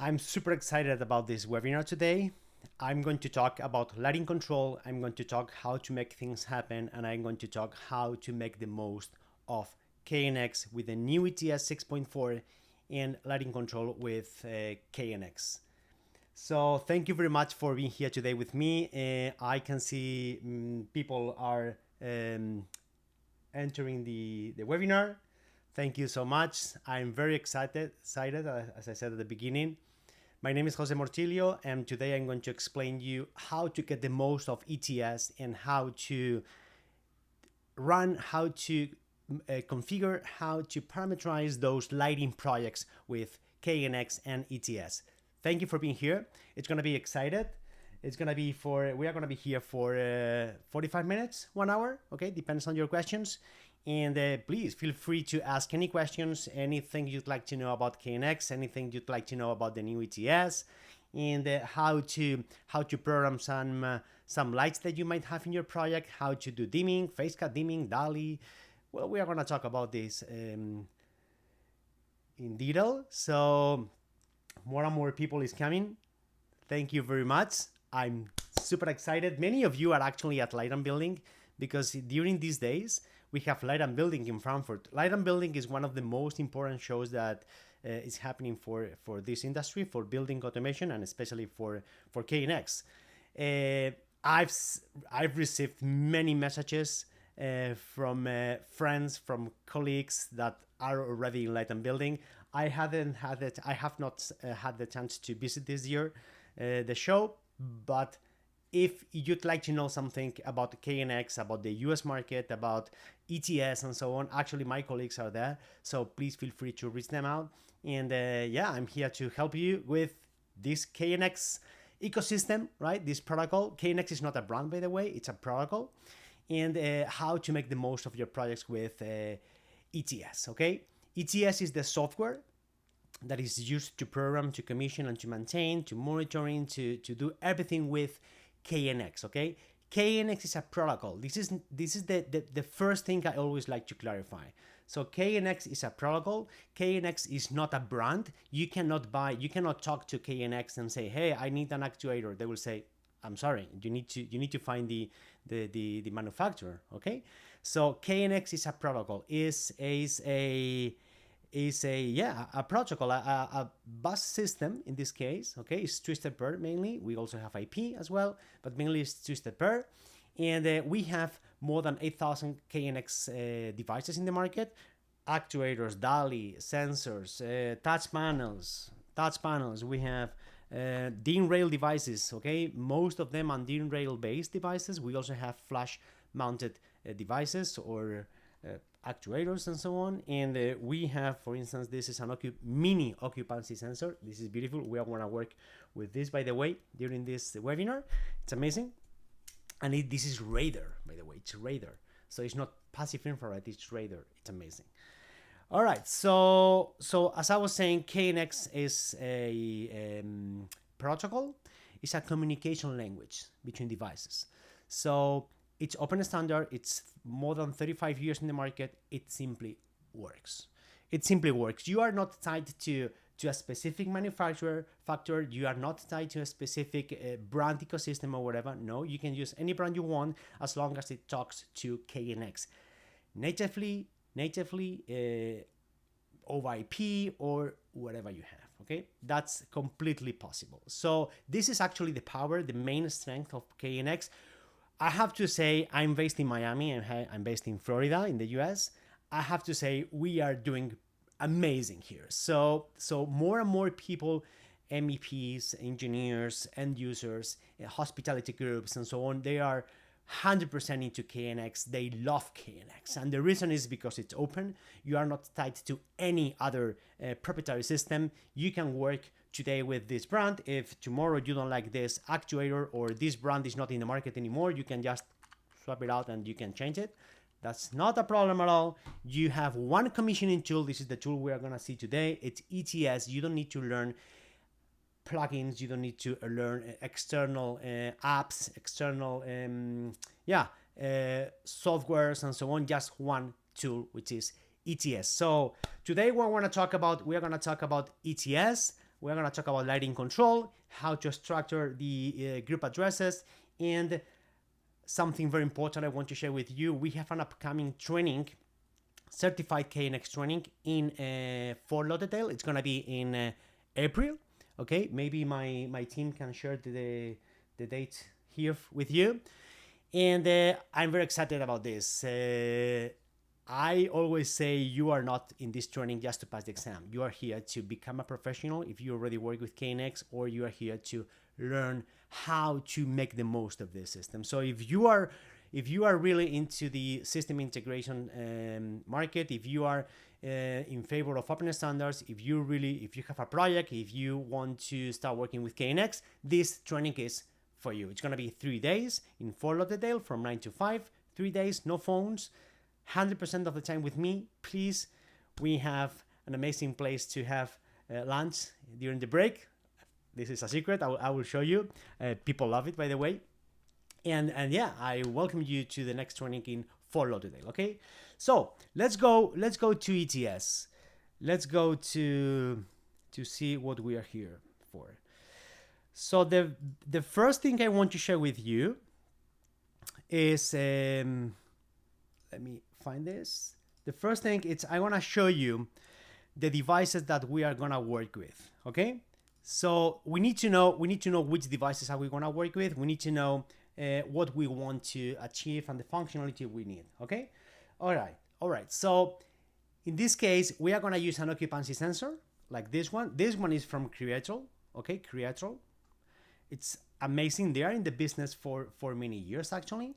I'm super excited about this webinar today. I'm going to talk about lighting control. I'm going to talk how to make things happen, and I'm going to talk how to make the most of KNX with the new ETS 6.4 and lighting control with KNX. So thank you very much for being here today with me. I can see people are entering the webinar. Thank you so much. I'm very excited, as I said at the beginning. My name is Jose Mortillo, and today I'm going to explain you how to get the most of ETS and how to run, how to configure, how to parameterize those lighting projects with KNX and ETS. Thank you for being here. It's going to be excited. We are going to be here for 45 minutes, 1 hour. Okay, depends on your questions. And please feel free to ask any questions, anything you'd like to know about KNX, anything you'd like to know about the new ETS, and how to program some lights that you might have in your project, how to do dimming, phase cut dimming, DALI. Well, we are going to talk about this in detail. So more and more people is coming. Thank you very much. I'm super excited. Many of you are actually at Light and Building because during these days, we have Light and Building in Frankfurt. Light and Building is one of the most important shows that is happening for this industry, for building automation, and especially for KNX. I've received many messages from friends, from colleagues that are already in Light and Building. I have not had the chance to visit this year the show, but if you'd like to know something about KNX, about the US market, about ETS and so on, actually my colleagues are there, so please feel free to reach them out. And yeah, I'm here to help you with this KNX ecosystem, right? This protocol. KNX is not a brand, by the way, it's a protocol. And how to make the most of your projects with ETS, okay? ETS is the software that is used to program, to commission, and to maintain, to monitoring, to do everything with KNX, okay? KNX is a protocol. This is the first thing I always like to clarify. So KNX is a protocol. KNX is not a brand. You cannot talk to KNX and say, hey, I need an actuator. They will say, I'm sorry, you need to find the manufacturer, okay? So KNX is a protocol, is a protocol, a bus system in this case, okay? It's twisted pair mainly. We also have IP as well, but mainly it's twisted pair. And we have more than 8,000 KNX devices in the market, actuators, DALI, sensors, touch panels. We have DIN rail devices, okay? Most of them are DIN rail based devices. We also have flash mounted devices or actuators and so on. And we have, for instance, this is an mini occupancy sensor. This is beautiful. We are going to work with this, by the way, during this webinar. It's amazing. And this is radar, by the way. It's radar. So it's not passive infrared, it's radar. It's amazing. All right, so as I was saying, KNX is a protocol. It's a communication language between devices. So it's open standard. It's more than 35 years in the market. It simply works. You are not tied to a specific manufacturer factor. You are not tied to a specific brand ecosystem or whatever. No, you can use any brand you want as long as it talks to KNX natively over IP or whatever you have, okay? That's completely possible. So this is actually the main strength of KNX. I have to say, I'm based in Miami and I'm based in Florida in the US. I have to say we are doing amazing here. So more and more people, MEPs, engineers, end users, hospitality groups and so on, they are 100% into KNX. They love KNX, and the reason is because it's open. You are not tied to any other proprietary system. You can work today with this brand. If tomorrow you don't like this actuator or this brand is not in the market anymore, you can just swap it out and you can change it. That's not a problem at all. You have one commissioning tool. This is the tool we are going to see today. It's ETS. You don't need to learn plugins, you don't need to learn external apps, external softwares and so on. Just one tool, which is ETS. So today we are going to talk about ETS, we're gonna talk about lighting control, how to structure the group addresses, and something very important I want to share with you. We have an upcoming training, certified KNX training in Fort Lauderdale. It's gonna be in April. Okay, maybe my team can share the date here with you, and I'm very excited about this. I always say you are not in this training just to pass the exam. You are here to become a professional if you already work with KNX, or you are here to learn how to make the most of this system. So if you are really into the system integration market, if you are in favor of open standards, if you have a project, if you want to start working with KNX, this training is for you. It's gonna be 3 days in Fort Lauderdale from 9 to 5, 3 days, no phones, 100% of the time with me. Please, we have an amazing place to have lunch during the break. This is a secret, I will show you. People love it, by the way. And yeah, I welcome you to the next training in Fort Lauderdale, okay? So let's go to ETS. Let's go to see what we are here for. So the first thing I want to share with you is, let me find this. The first thing is I want to show you the devices that we are gonna work with, okay? So we need to know which devices are we gonna work with. We need to know what we want to achieve and the functionality we need, okay? All right. So in this case, we are gonna use an occupancy sensor like this one. This one is from Creatrol, okay? Creatrol. It's amazing. They are in the business for many years actually,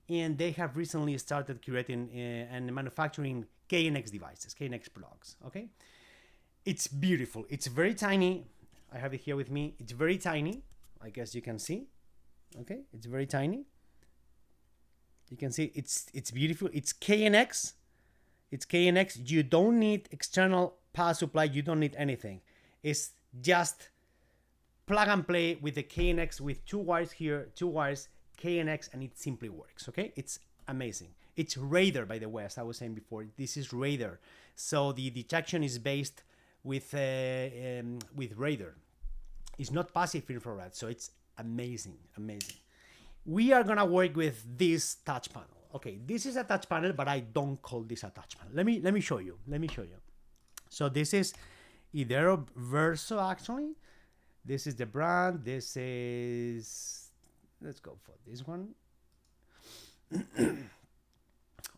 and they have recently started creating and manufacturing KNX devices, KNX plugs, okay? It's beautiful. It's very tiny. I have it here with me. It's very tiny. I guess you can see. Okay, it's very tiny. You can see it's beautiful. It's KNX. It's KNX. You don't need external power supply. You don't need anything. It's just plug and play with the KNX with 2 wires here, 2 wires, KNX, and it simply works. Okay, it's amazing. It's radar, by the way, as I was saying before. This is radar. So the detection is based with radar. It's not passive infrared, so it's amazing. We are gonna work with this touch panel. Okay, this is a touch panel, but I don't call this a touch panel. Let me show you. So this is Idero Verso actually. This is the brand. This is, let's go for this one.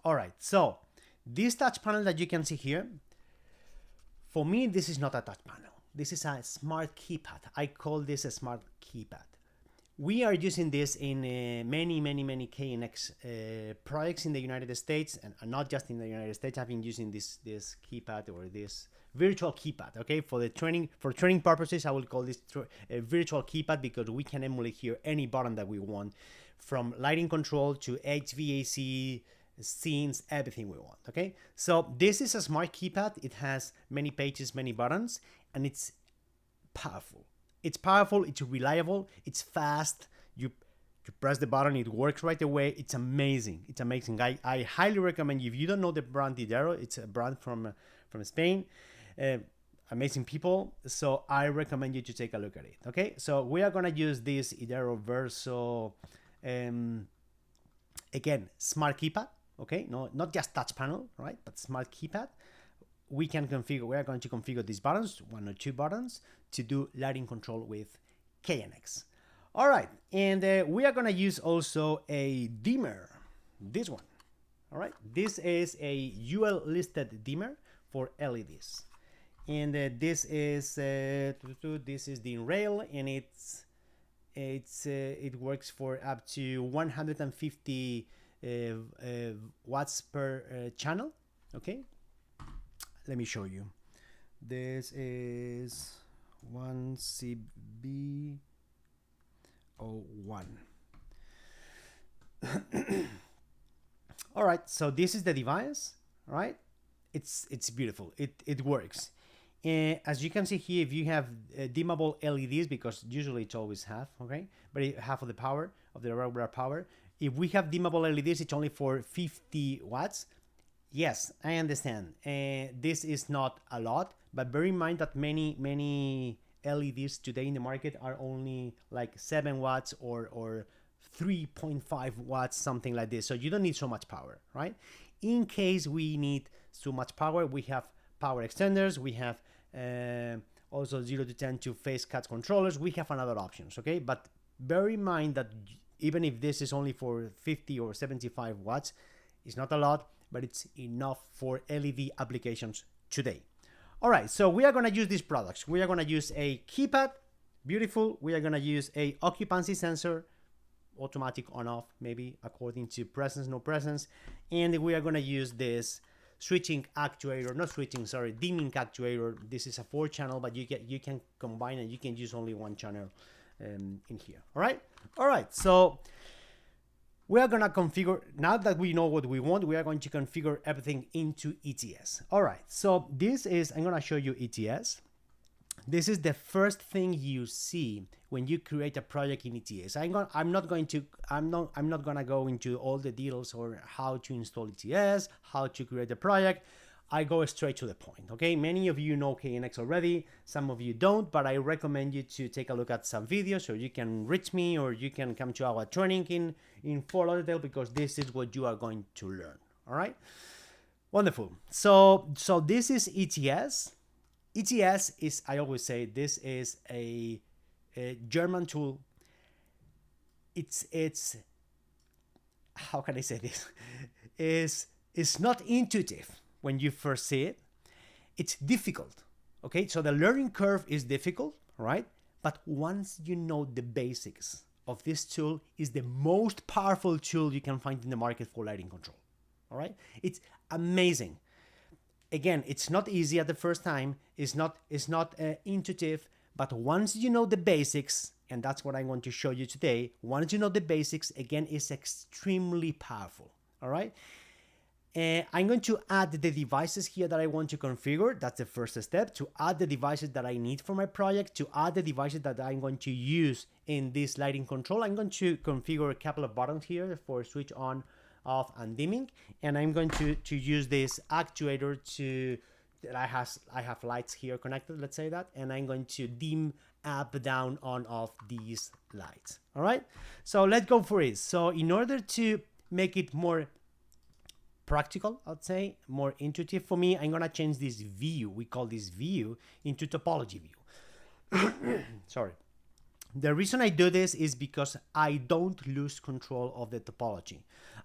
All right, so this touch panel that you can see here, for me, this is not a touch panel. This is a smart keypad. I call this a smart keypad. We are using this in many KNX projects in the United States, and not just in the United States. I've been using this keypad, or this virtual keypad, okay? For training purposes, I will call this a virtual keypad, because we can emulate here any button that we want, from lighting control to HVAC, scenes, everything we want, okay? So this is a smart keypad. It has many pages, many buttons, and it's powerful. It's powerful, it's reliable, it's fast. You press the button, it works right away. It's amazing. I highly recommend you. If you don't know the brand Idero, it's a brand from Spain. Amazing people. So I recommend you to take a look at it. Okay, so we are gonna use this Idero Verso, again, smart keypad. Okay, no, not just touch panel, right? But smart keypad. We are going to configure these buttons, 1 or 2 buttons, to do lighting control with KNX. All right, and we are gonna use also a dimmer, this one. All right, this is a UL listed dimmer for LEDs, and this is the rail, and it works for up to 150 watts per channel. Okay. Let me show you. This is 1CB01. All right, so this is the device. All right, it's beautiful. It works. As you can see here, if you have dimmable LEDs, because usually it's always half, okay, but half of the power of the regular power. If we have dimmable LEDs, it's only for 50 watts. Yes, I understand. This is not a lot, but bear in mind that many LEDs today in the market are only like 7 watts or 3.5 watts, something like this. So you don't need so much power, right? In case we need so much power, we have power extenders, we have also 0 to 10 two-phase cut controllers, we have another options, okay? But bear in mind that even if this is only for 50 or 75 watts, it's not a lot, but it's enough for LED applications today. All right, so we are gonna use these products. We are gonna use a keypad, beautiful. We are gonna use a occupancy sensor, automatic on off, maybe according to presence, no presence. And we are gonna use this switching actuator, not switching, sorry, dimming actuator. This is a 4-channel, but you can combine and you can use only 1 channel in here. All right, so we are gonna configure, now that we know what we want, we are going to configure everything into ETS. All right, so this is, I'm gonna show you ETS. This is the first thing you see when you create a project in ETS. I'm not gonna go into all the details or how to install ETS, how to create a project. I go straight to the point, okay? Many of you know KNX already, some of you don't, but I recommend you to take a look at some videos, or you can reach me, or you can come to our training in full detail, because this is what you are going to learn, all right? Wonderful. So this is ETS. ETS is, I always say, this is a German tool. It's how can I say this? It's not intuitive when you first see it. It's difficult, okay? So the learning curve is difficult, right? But once you know the basics of this tool, is the most powerful tool you can find in the market for lighting control, all right? It's amazing. Again, it's not easy at the first time. It's not intuitive, but once you know the basics, and that's what I'm going to show you today, once you know the basics, again, it's extremely powerful, all right? I'm going to add the devices here that I want to configure. That's the first step, to add the devices that I need for my project, to add the devices that I'm going to use in this lighting control. I'm going to configure a couple of buttons here for switch on, off, and dimming, and I'm going to use this actuator to, that I have lights here connected, let's say that, and I'm going to dim, up, down, on, off these lights. All right, so let's go for it. So in order to make it more practical, I'd say, more intuitive for me, I'm gonna change this view, we call this view, into topology view. Sorry. The reason I do this is because I don't lose control of the topology.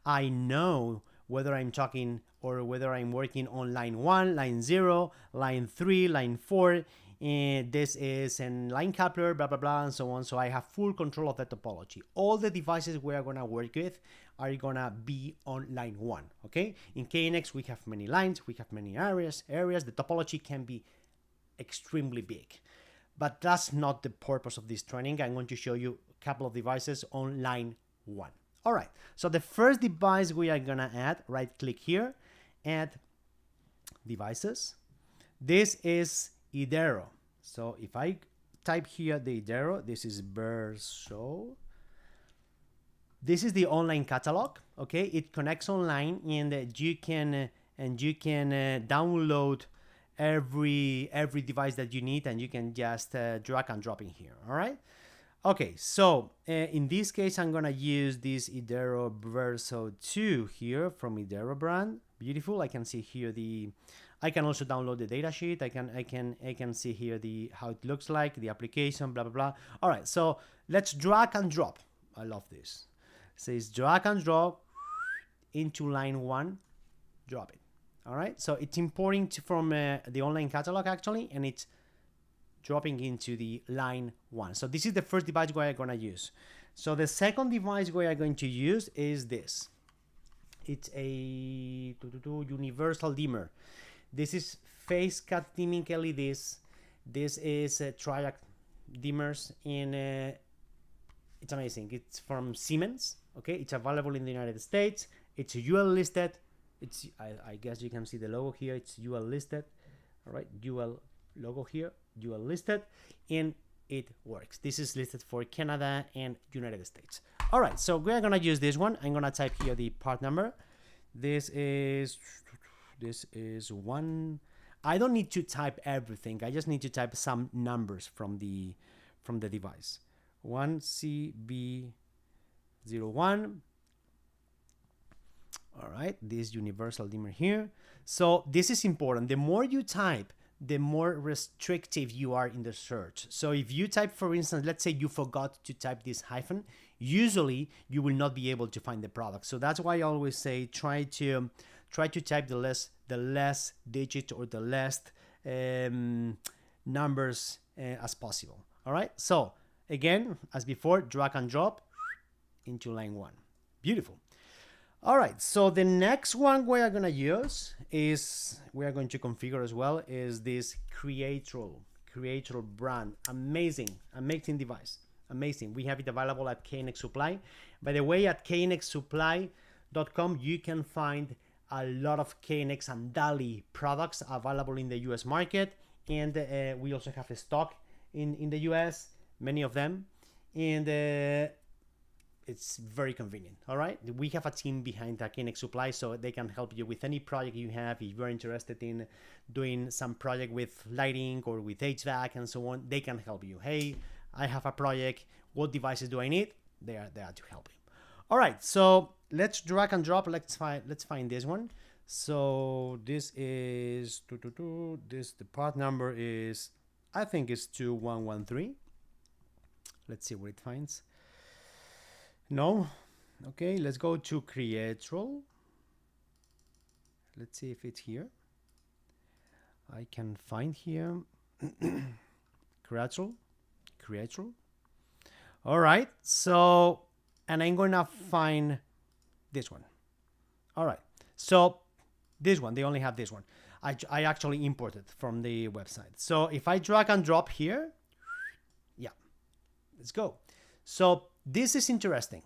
I know whether I'm talking or whether I'm working on line 1, line 0, line 3, line 4, and this is a line coupler, blah, blah, blah, and so on. So I have full control of the topology. All the devices we are gonna work with are gonna be on line 1, okay? In KNX, we have many lines, we have many areas. The topology can be extremely big. But that's not the purpose of this training. I'm going to show you a couple of devices on line 1. All right, so the first device we are gonna add, right click here, add devices. This is Idero. So if I type here the Idero, this is Verso. This is the online catalog, okay? It connects online, and you can download every device that you need, and you can just drag and drop in here. All right, okay, so in this case I'm gonna use this Idero Verso 2 here from Idero brand. Beautiful. I can see here I can also download the data sheet. I can see here how it looks like, the application, blah blah blah. All right, so let's drag and drop. I love this. It says drag and drop into line 1, drop it. All right, so it's importing from the online catalog actually, and it's dropping into the line 1. So this is the first device we are gonna use. So the second device we are going to use is this. It's a universal dimmer. This is phase cut dimming LEDs. This is triac dimmers, and it's amazing. It's from Siemens. Okay, it's available in the United States. It's UL listed. It's I guess you can see the logo here. It's UL listed. All right, UL logo here, UL listed, and it works. This is listed for Canada and United States. All right, so we're gonna use this one. I'm gonna type here the part number. This is one. I don't need to type everything. I just need to type some numbers from the device. 1CB01. All right, this universal dimmer here. So this is important. The more you type, the more restrictive you are in the search. So if you type, for instance, let's say you forgot to type this hyphen, usually you will not be able to find the product. So that's why I always say try to type the less digit or the less numbers as possible. All right. So again, as before, drag and drop into line 1. Beautiful. All right, so the next one we are going to use is, we are going to configure as well, is this Creator brand. Amazing device. Amazing. We have it available at KNX Supply. By the way, at knxsupply.com, you can find a lot of KNX and DALI products available in the US market. And we also have a stock in the US, many of them. And it's very convenient. All right, we have a team behind the KNX Supply, so they can help you with any project you have. If you're interested in doing some project with lighting or with HVAC and so on, they can help you. Hey, I have a project. What devices do I need? They are there to help you. All right, so let's drag and drop. Let's find this one. So this is this. The part number is, I think it's 2113. Let's see what it finds. No. Okay, let's go to Creator. Let's see if it's here. I can find here Creator. All right, so, and I'm gonna find this one. All right, so this one, they only have this one. I actually imported from the website. So if I drag and drop here, yeah, let's go. So this is interesting.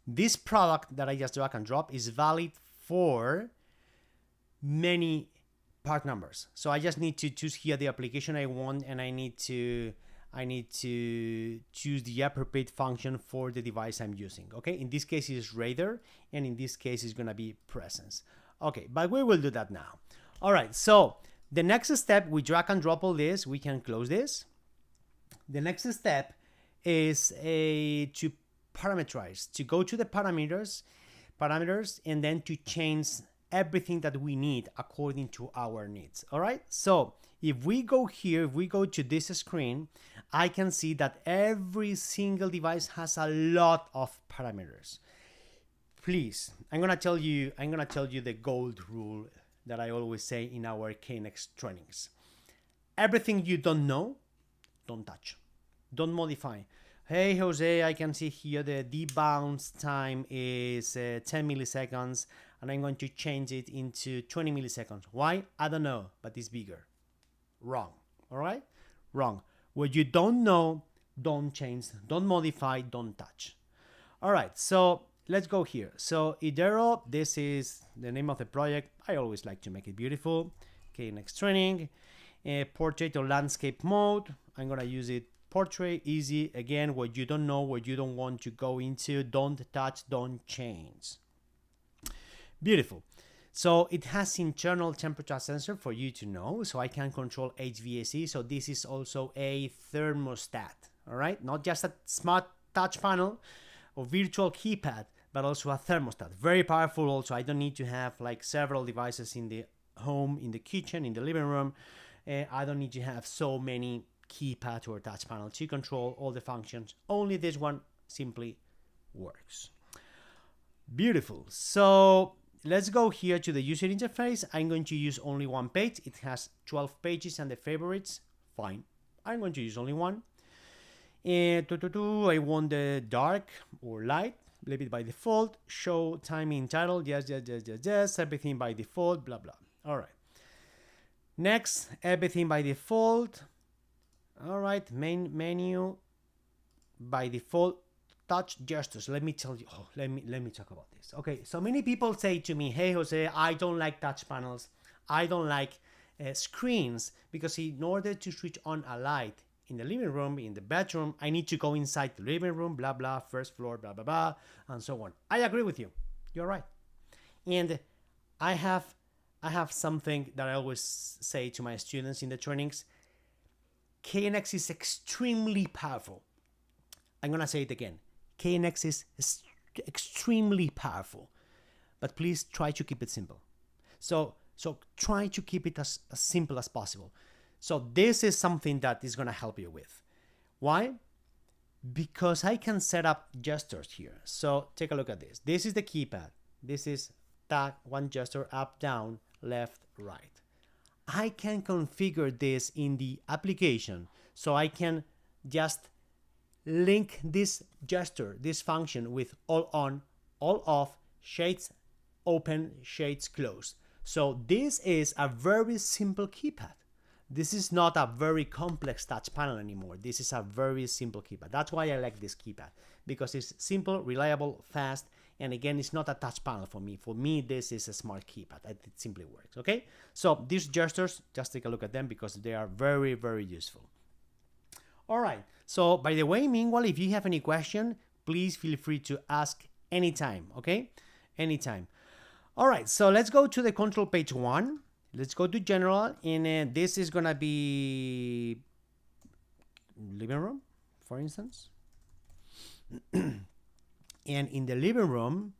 This product that I just drag and drop is valid for many part numbers. So I just need to choose here the application I want, and I need to choose the appropriate function for the device I'm using. Okay, in this case it's radar, and in this case it's gonna be presence. Okay, but we will do that now. All right, so the next step, we drag and drop all this. We can close this. The next step is to parameterize, to go to the parameters, and then to change everything that we need according to our needs. All right, so if we go here, if we go to this screen, I can see that every single device has a lot of parameters. Please, I'm gonna tell you the gold rule that I always say in our KNX trainings. Everything you don't know, don't touch, don't modify. Hey Jose, I can see here the debounce time is 10 milliseconds, and I'm going to change it into 20 milliseconds. Why? I don't know, but it's bigger. Wrong. All right? Wrong. What you don't know, don't change, don't modify, don't touch. All right, so let's go here. So Idero, this is the name of the project. I always like to make it beautiful. KNX training, portrait or landscape mode. I'm gonna use it portrait, easy. Again, what you don't know, what you don't want to go into, don't touch, don't change. Beautiful. So it has internal temperature sensor for you to know, so I can control HVAC. So this is also a thermostat, all right? Not just a smart touch panel or virtual keypad, but also a thermostat. Very powerful also. I don't need to have like several devices in the home, in the kitchen, in the living room. I don't need to have so many keypad or touch panel to control all the functions. Only this one simply works. Beautiful. So let's go here to the user interface. I'm going to use only one page. It has 12 pages and the favorites. Fine. I'm going to use only one. And I want the dark or light. Leave it by default. Show timing title. Yes. Everything by default. Blah, blah. All right. Next, everything by default. All right. Main menu by default. Touch gestures. Let me tell you. Oh, let me talk about this. Okay. So many people say to me, "Hey, Jose, I don't like touch panels. I don't like screens because in order to switch on a light in the living room, in the bedroom, I need to go inside the living room, blah, blah, first floor, blah, blah, blah, and so on." I agree with you. You're right. And I have I have something that I always say to my students in the trainings. KNX is extremely powerful. I'm gonna say it again. KNX is extremely powerful, but please try to keep it simple. So try to keep it as simple as possible. So this is something that is gonna help you with. Why? Because I can set up gestures here. So take a look at this. This is the keypad. This is tag, one gesture, up, down, left, right. I can configure this in the application, so I can just link this gesture, this function, with all on, all off, shades open, shades closed. So this is a very simple keypad. This is not a very complex touch panel anymore. This is a very simple keypad. That's why I like this keypad, because it's simple, reliable, fast, and again, it's not a touch panel for me. For me, this is a smart keypad. It simply works, okay? So these gestures, just take a look at them because they are very, very useful. All right, so by the way, meanwhile, if you have any question, please feel free to ask anytime, okay? Anytime. All right, so let's go to the control page 1. Let's go to general, and this is gonna be living room, for instance. And in the living room,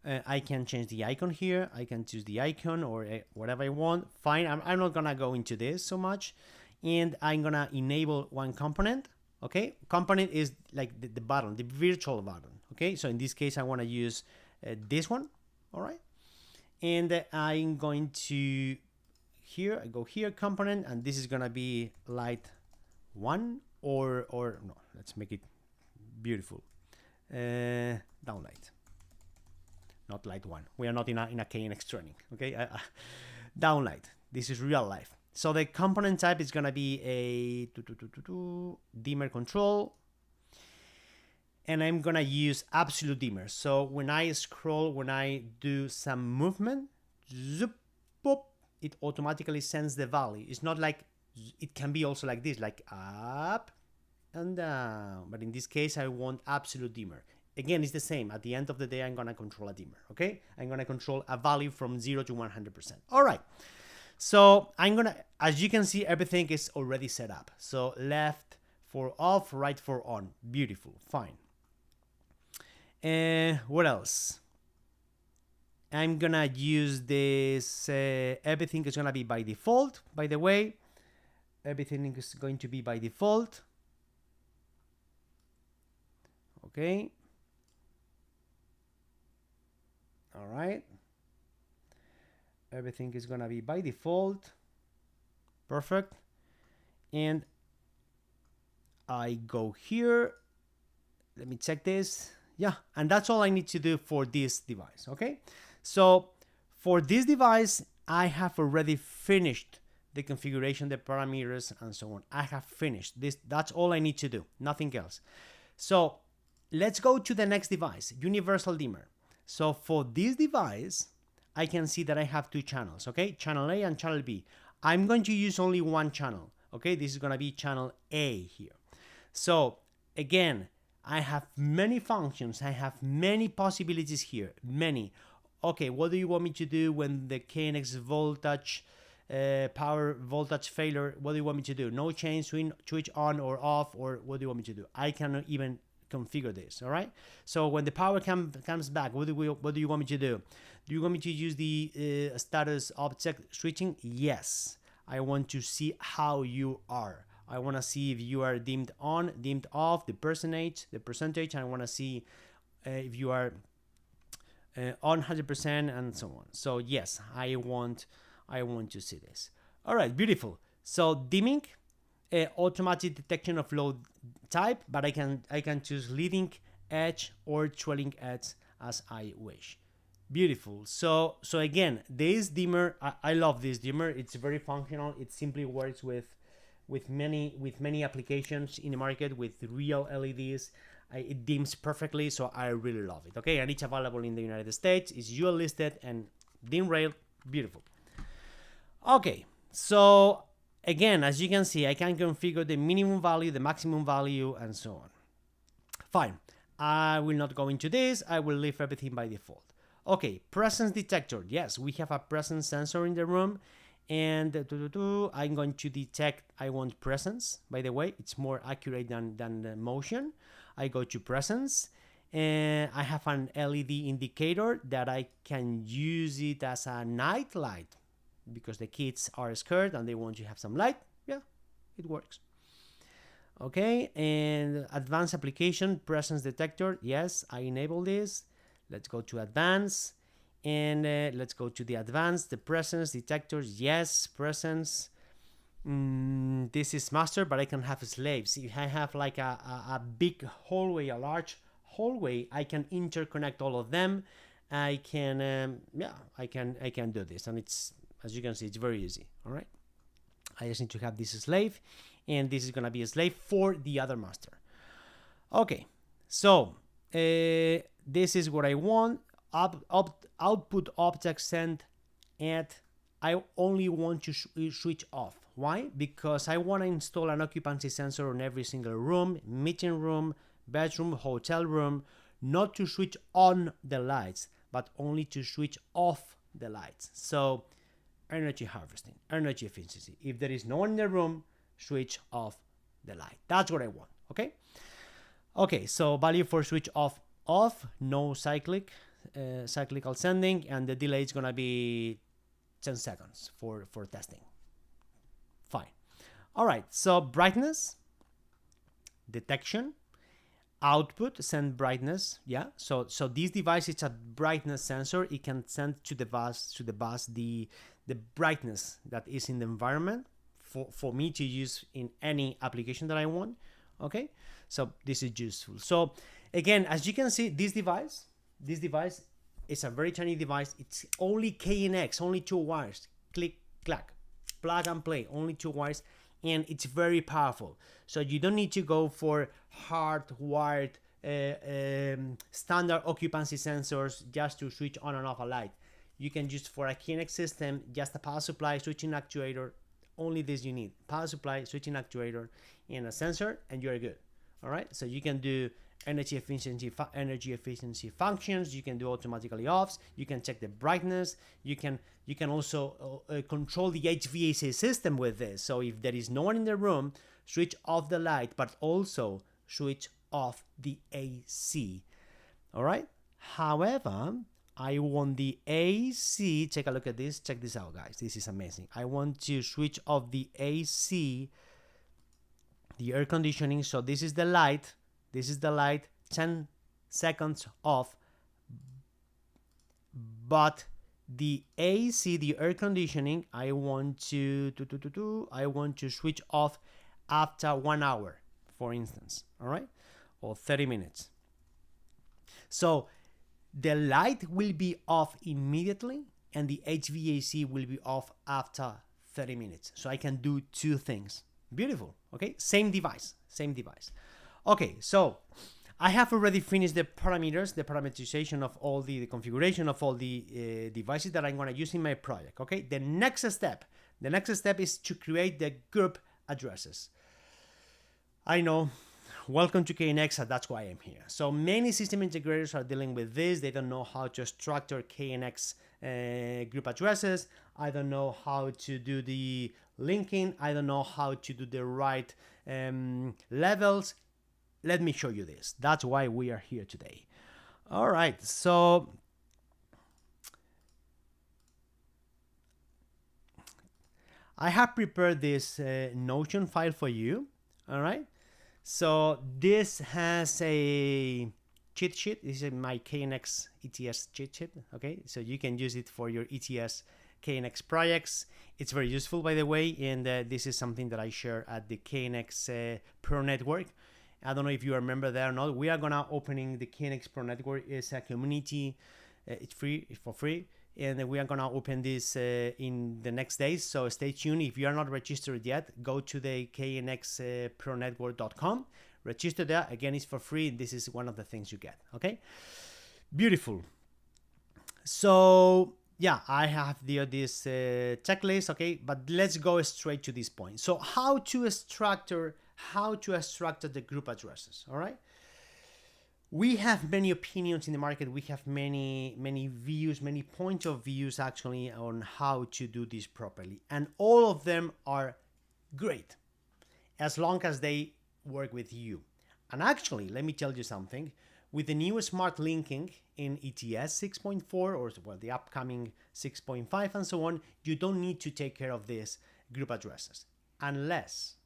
I can change the icon here. I can choose the icon or whatever I want. Fine, I'm not gonna go into this so much. And I'm gonna enable one component, okay? Component is like the button, the virtual button, okay? So in this case, I wanna use this one, all right? And I'm going to here, I go here, component, and this is gonna be light 1 or no, let's make it beautiful. Downlight, not light 1. We are not in a KNX training, okay? Downlight, this is real life. So the component type is gonna be a dimmer control, and I'm gonna use absolute dimmer. So when I scroll, when I do some movement, zoop, boop, it automatically sends the value. It's not like, it can be also like this, like up and down, but in this case I want absolute dimmer. Again, it's the same. At the end of the day, I'm gonna control a dimmer, okay? I'm gonna control a value from 0 to 100%. All right, so I'm gonna, as you can see, everything is already set up. So left for off, right for on. Beautiful, fine. What else? I'm gonna use this, everything is gonna be by default, by the way. Everything is going to be by default. Okay. All right. Everything is gonna be by default. Perfect. And I go here. Let me check this. Yeah, and that's all I need to do for this device, okay? So for this device, I have already finished the configuration, the parameters, and so on. I have finished this. That's all I need to do, nothing else. So let's go to the next device, universal dimmer. So for this device, I can see that I have 2 channels, okay? Channel A and channel B. I'm going to use only one channel, okay? This is gonna be channel A here. So again, I have many functions. I have many possibilities here, many. Okay, what do you want me to do when the KNX voltage, power voltage failure? What do you want me to do? No change, switch on or off, or what do you want me to do? I cannot even configure this, all right? So when the power comes back, what do you want me to do? Do you want me to use the status object switching? Yes, I want to see how you are. I want to see if you are dimmed on, dimmed off, the percentage. I want to see if you are on 100% and so on. So yes, I want to see this. All right, beautiful. So dimming, automatic detection of load type, but I can choose leading edge or trailing edge as I wish. Beautiful. So again, this dimmer, I love this dimmer. It's very functional. It simply works with many applications in the market with real LEDs. It dims perfectly, so I really love it. Okay, and it's available in the United States. It's UL listed and dim rail, beautiful. Okay, so again, as you can see, I can configure the minimum value, the maximum value, and so on. Fine, I will not go into this. I will leave everything by default. Okay, presence detector. Yes, we have a presence sensor in the room, and I'm going to detect, I want presence. By the way, it's more accurate than the motion. I go to presence, and I have an LED indicator that I can use it as a night light because the kids are scared and they want to have some light. Yeah, it works. Okay, and advanced application, presence detector. Yes, I enable this. Let's go to advanced, and let's go to the advanced, the presence detectors. Yes, presence. This is master, but I can have slaves. If I have like a big hallway, a large hallway, I can interconnect all of them. I can, I can do this, and it's, as you can see, it's very easy. All right, I just need to have this slave, and this is gonna be a slave for the other master. Okay, so this is what I want. Output object send, and I only want to switch off. Why? Because I want to install an occupancy sensor on every single room, meeting room, bedroom, hotel room, not to switch on the lights, but only to switch off the lights. So energy harvesting, energy efficiency. If there is no one in the room, switch off the light. That's what I want. Okay. Okay. So value for switch off, no cyclical sending, and the delay is gonna be 10 seconds for testing. Fine. All right. So brightness, detection, output, send brightness. Yeah. So this device is a brightness sensor. It can send to the bus the brightness that is in the environment for me to use in any application that I want. Okay. So this is useful. So again, as you can see, this device is a very tiny device. It's only KNX, only 2 wires. Click, clack, plug and play, only 2 wires, and it's very powerful. So you don't need to go for hardwired standard occupancy sensors just to switch on and off a light. You can use for a KNX system just a power supply, switching actuator. Only this you need: power supply, switching actuator, and a sensor, and you're good. All right. So you can do energy efficiency functions. You can do automatically offs. You can check the brightness. You can also control the HVAC system with this. So if there is no one in the room, switch off the light, but also switch off the AC. All right. However, I want the AC. Take a look at this. Check this out, guys. This is amazing. I want to switch off the AC, the air conditioning. So this is the light. 10 seconds off. But the AC, the air conditioning, I want to switch off after 1 hour, for instance. All right, or 30 minutes. So the light will be off immediately, and the HVAC will be off after 30 minutes. So I can do 2 things. Beautiful. Okay, same device. Okay, so I have already finished the parameters, the parameterization of all the configuration of all the devices that I'm going to use in my project. Okay, the next step is to create the group addresses. I know, welcome to KNX, and that's why I'm here. So many system integrators are dealing with this. They don't know how to structure KNX group addresses. I don't know how to do the linking. I don't know how to do the right levels. Let me show you this. That's why we are here today. All right, so I have prepared this Notion file for you. All right, so this has a cheat sheet. This is my KNX ETS cheat sheet. Okay, so you can use it for your ETS KNX projects. It's very useful, by the way, and this is something that I share at the KNX Pro Network. I don't know if you remember that or not. We are gonna opening the KNX Pro Network. It's a community. It's free. It's for free, and we are gonna open this in the next days. So stay tuned. If you are not registered yet, go to the knxpronetwork.com. Register there. Again, it's for free. This is one of the things you get. Okay, beautiful. So yeah, I have this checklist. Okay, but let's go straight to this point. So how to structure the group addresses. All right, We have many opinions in the market. We have many views, many points of views actually on how to do this properly, and all of them are great as long as they work with you. And actually, let me tell you something. With the new smart linking in ETS 6.4 or well, the upcoming 6.5 and so on, you don't need to take care of these group addresses unless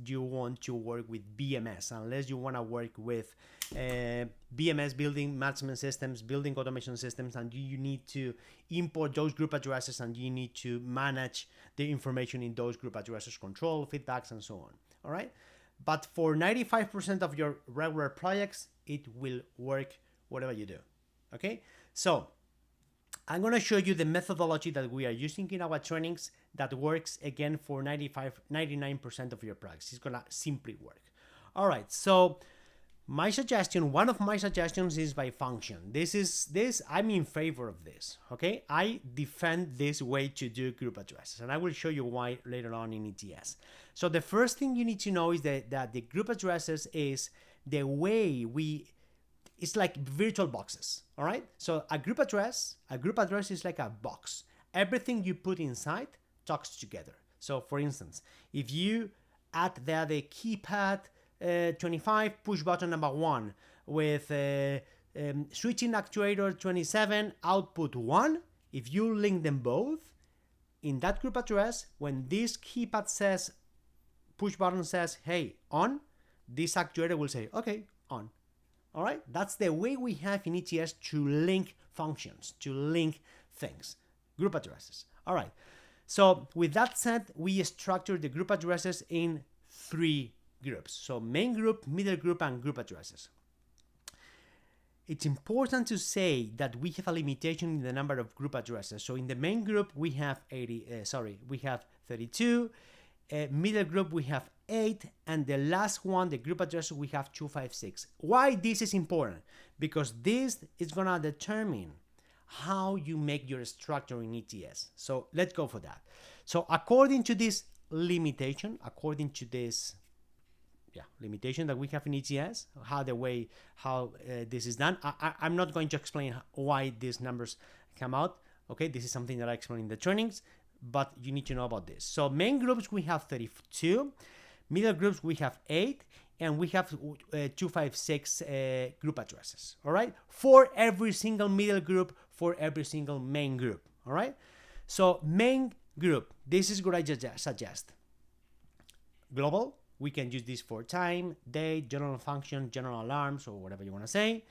you want to work with BMS, unless you want to work with BMS, building management systems, building automation systems, and you need to import those group addresses and you need to manage the information in those group addresses, control, feedbacks, and so on. All right. But for 95% of your regular projects, it will work whatever you do. Okay. So I'm going to show you the methodology that we are using in our trainings that works again for 99% of your projects. It's going to simply work. All right. So one of my suggestions is by function. I'm in favor of this. Okay. I defend this way to do group addresses, and I will show you why later on in ETS. So the first thing you need to know is that the group addresses is the way it's like virtual boxes. All right. So a group address is like a box. Everything you put inside talks together. So for instance, if you add there the keypad 25 push button number 1 with switching actuator 27 output 1, if you link them both in that group address, when this keypad says push button says hey on, this actuator will say okay on. All right, that's the way we have in ETS to link functions, to link things, group addresses. All right, so with that said, we structure the group addresses in 3 groups. So main group, middle group, and group addresses. It's important to say that we have a limitation in the number of group addresses. So in the main group, we have 32. Middle group, we have 8, and the last one, the group address, we have 256. Why this is important? Because this is gonna determine how you make your structure in ETS. So let's go for that. So according to this limitation, limitation that we have in ETS, how this is done. I'm not going to explain why these numbers come out. Okay, this is something that I explain in the trainings, but you need to know about this. So main groups, we have 32. Middle groups, we have 8. And we have 256 group addresses. All right, for every single middle group, for every single main group. All right, so main group, this is what I suggest. Global, we can use this for time, date, general function, general alarms, or whatever you want to say.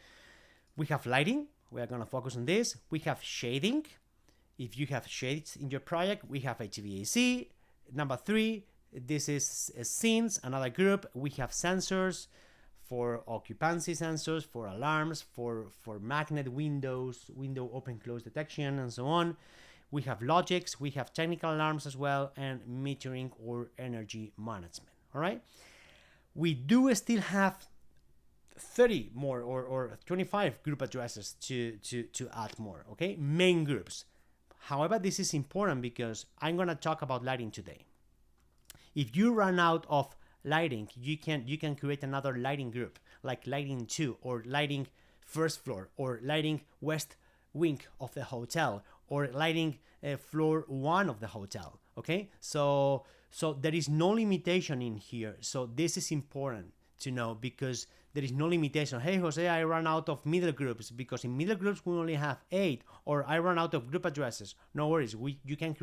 We have lighting. We are going to focus on this. We have shading. If you have shades in your project, we have HVAC. Number 3, this is scenes, another group. We have sensors for occupancy sensors, for alarms, for magnet windows, window open close detection, and so on. We have logics, we have technical alarms as well, and metering or energy management. All right. We do still have 30 more or 25 group addresses to add more. Okay, main groups. However, this is important because I'm going to talk about lighting today. If you run out of lighting, you can create another lighting group, like lighting 2 or lighting first floor or lighting west wing of the hotel or lighting floor 1 of the hotel. Okay, so there is no limitation in here. So this is important to know because there is no limitation. Hey, Jose, I ran out of middle groups because in middle groups we only have 8, or I ran out of group addresses. No worries. You can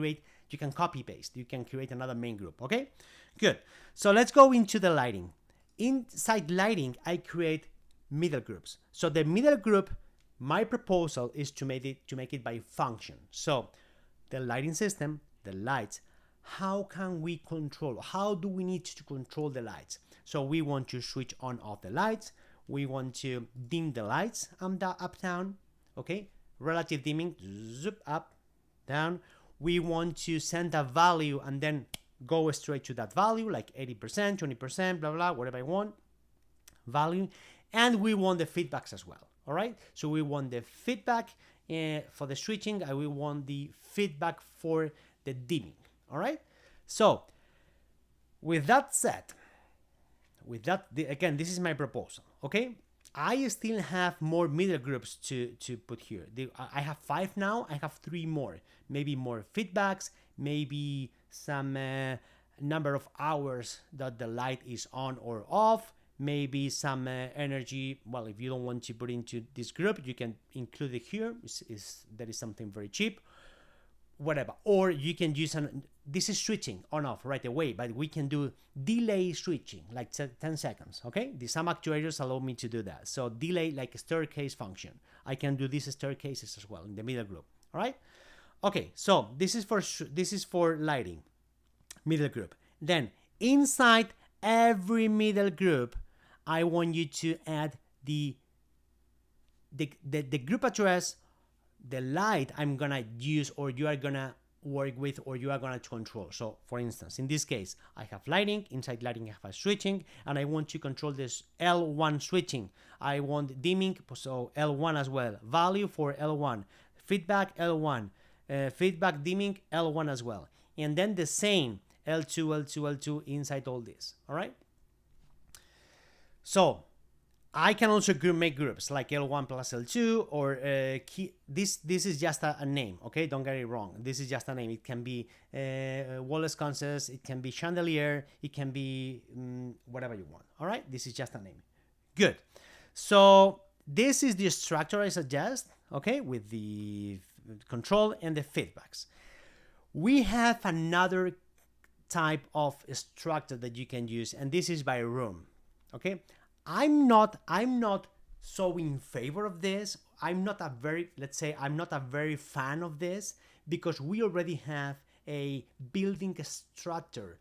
copy paste. You can create another main group. Okay, good. So let's go into the lighting. Inside lighting, I create middle groups. So the middle group, my proposal is to make it by function. So the lighting system, the lights, how can we control? How do we need to control the lights? So we want to switch on off the lights. We want to dim the lights up down. Okay, relative dimming, zip up, down. We want to send a value and then go straight to that value, like 80%, 20%, blah, blah, whatever I want, value. And we want the feedbacks as well. All right, so we want the feedback for the switching, and we want the feedback for the dimming. All right, so with that said, again, this is my proposal. Okay, I still have more middle groups to put here. I have 5 now. I have 3 more. Maybe more feedbacks. Maybe some number of hours that the light is on or off. Maybe some energy. Well, if you don't want to put into this group, you can include it here. That is something very cheap. Whatever. Or you can use this is switching on off right away, but we can do delay switching, like 10 seconds, okay? Some actuators allow me to do that. So delay, like a staircase function. I can do these staircases as well in the middle group, all right? Okay, so this is for lighting, middle group. Then inside every middle group, I want you to add the group address, the light I'm gonna use, or you are gonna work with, or you are gonna control. So for instance, in this case, I have lighting. Inside lighting, I have a switching, and I want to control this L1 switching. I want dimming, so L1 as well. Value for L1, feedback L1, feedback dimming L1 as well, and then the same L2, L2, L2 inside all this. All right. So I can also make groups like L1 plus L2, or this is just a name, okay? Don't get it wrong. This is just a name. It can be wall sconces, it can be chandelier, it can be whatever you want, all right? This is just a name. Good. So this is the structure I suggest, okay, with the control and the feedbacks. We have another type of structure that you can use, and this is by room, okay? I'm not so in favor of this. I'm not a very fan of this, because we already have a building structure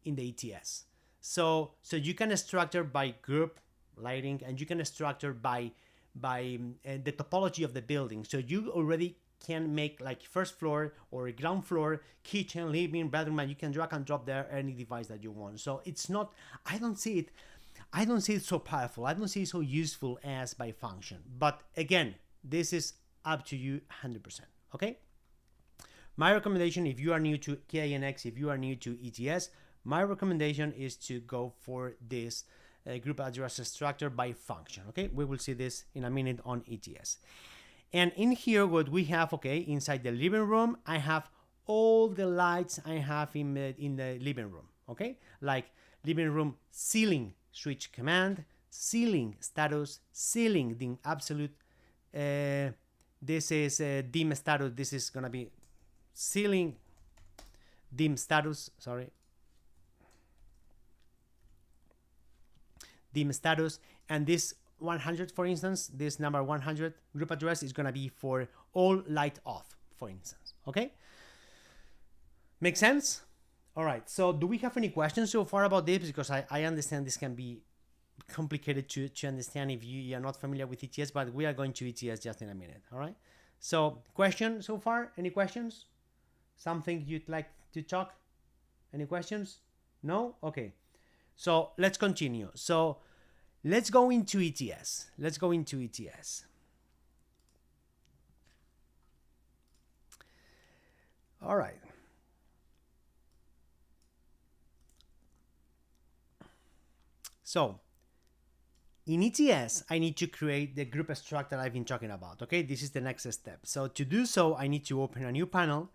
in the ETS. So you can structure by group lighting, and you can structure by the topology of the building. So you already can make like first floor or ground floor, kitchen, living, bedroom, and you can drag and drop there any device that you want. So it's not, I don't see it so powerful. I don't see it so useful as by function. But again, this is up to you 100%, okay? My recommendation, if you are new to KNX, if you are new to ETS, my recommendation is to go for this group address structure by function, okay? We will see this in a minute on ETS. And in here, what we have, okay, inside the living room, I have all the lights I have in the living room, okay? Like living room ceiling switch command, ceiling status, ceiling dim absolute. This is dim status. This is gonna be ceiling dim status. Sorry, dim status. And this 100, for instance, this number 100 group address is gonna be for all light off, for instance. Okay, make sense? All right, so do we have any questions so far about this? Because I understand this can be complicated to understand if you are not familiar with ETS, but we are going to ETS just in a minute, all right? So question so far, any questions? Something you'd like to talk? Any questions? No? Okay, so let's continue. So let's go into ETS. Let's go into ETS. All right. So in ETS, I need to create the group structure I've been talking about. Okay, this is the next step. So to do so, I need to open a new panel.